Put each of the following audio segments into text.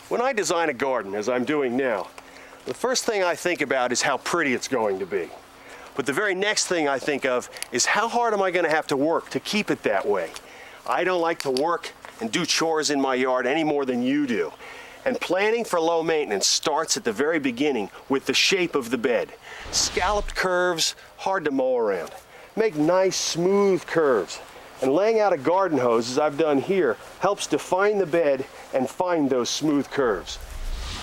When I design a garden, as I'm doing now, the first thing I think about is how pretty it's going to be. But the very next thing I think of is how hard am I going to have to work to keep it that way? I don't like to work and do chores in my yard any more than you do. And planning for low maintenance starts at the very beginning with the shape of the bed. Scalloped curves, hard to mow around. Make nice, smooth curves. And laying out a garden hose, as I've done here, helps define the bed and find those smooth curves.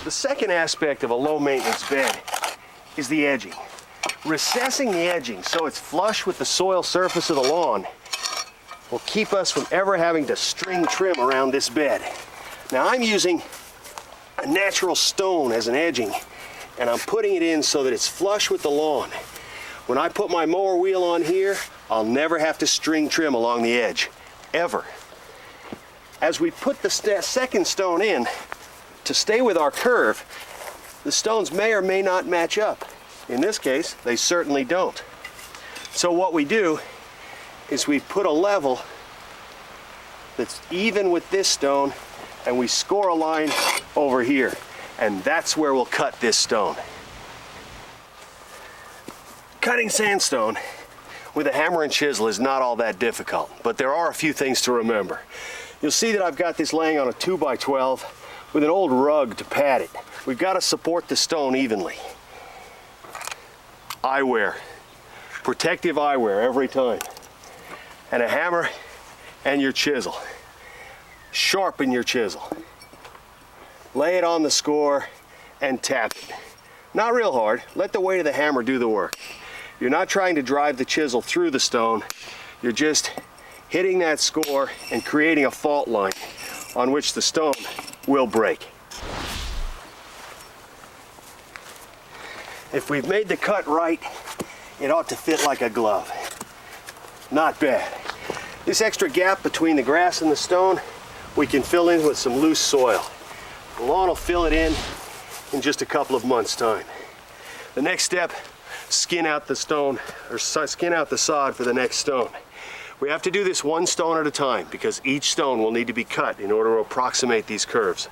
The second aspect of a low maintenance bed is the edging. Recessing the edging so it's flush with the soil surface of the lawn will keep us from ever having to string trim around this bed. Now I'm using a natural stone as an edging, and I'm putting it in so that it's flush with the lawn. When I put my mower wheel on here, I'll never have to string trim along the edge, ever. As we put the second stone in, to stay with our curve, the stones may or may not match up. In this case, they certainly don't. So what we do is we put a level that's even with this stone, and we score a line over here, and that's where we'll cut this stone. Cutting sandstone with a hammer and chisel is not all that difficult, but there are a few things to remember. You'll see that I've got this laying on a 2x12 with an old rug to pad it. We've got to support the stone evenly. Eyewear, protective eyewear every time, and a hammer and your chisel. Sharpen your chisel. Lay it on the score and tap it. Not real hard, let the weight of the hammer do the work. You're not trying to drive the chisel through the stone, you're just hitting that score and creating a fault line on which the stone will break. If we've made the cut right, it ought to fit like a glove. Not bad. This extra gap between the grass and the stone, we can fill in with some loose soil. The lawn will fill it in just a couple of months' time. The next step, skin out the stone, or skin out the sod for the next stone. We have to do this one stone at a time because each stone will need to be cut in order to approximate these curves.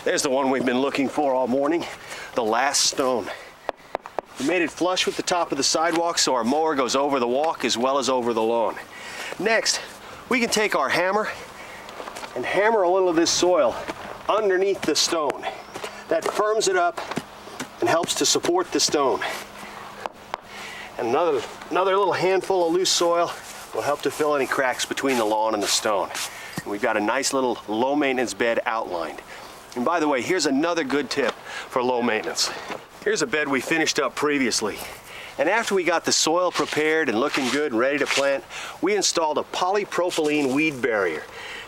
There's the one we've been looking for all morning, the last stone. We made it flush with the top of the sidewalk so our mower goes over the walk as well as over the lawn. Next, we can take our hammer and hammer a little of this soil underneath the stone. That firms it up and helps to support the stone. And another little handful of loose soil will help to fill any cracks between the lawn and the stone. And we've got a nice little low maintenance bed outlined. And by the way, here's another good tip for low maintenance. Here's a bed we finished up previously. And after we got the soil prepared and looking good and ready to plant, we installed a polypropylene weed barrier.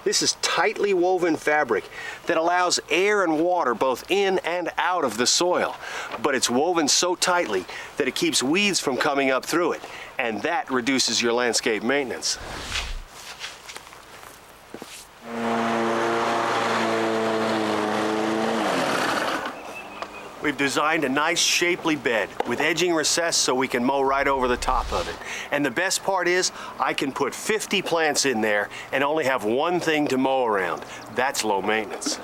This is tightly woven fabric that allows air and water both in and out of the soil. But it's woven so tightly that it keeps weeds from coming up through it. And that reduces your landscape maintenance. We've designed a nice shapely bed with edging recessed so we can mow right over the top of it. And the best part is I can put 50 plants in there and only have one thing to mow around. That's low maintenance.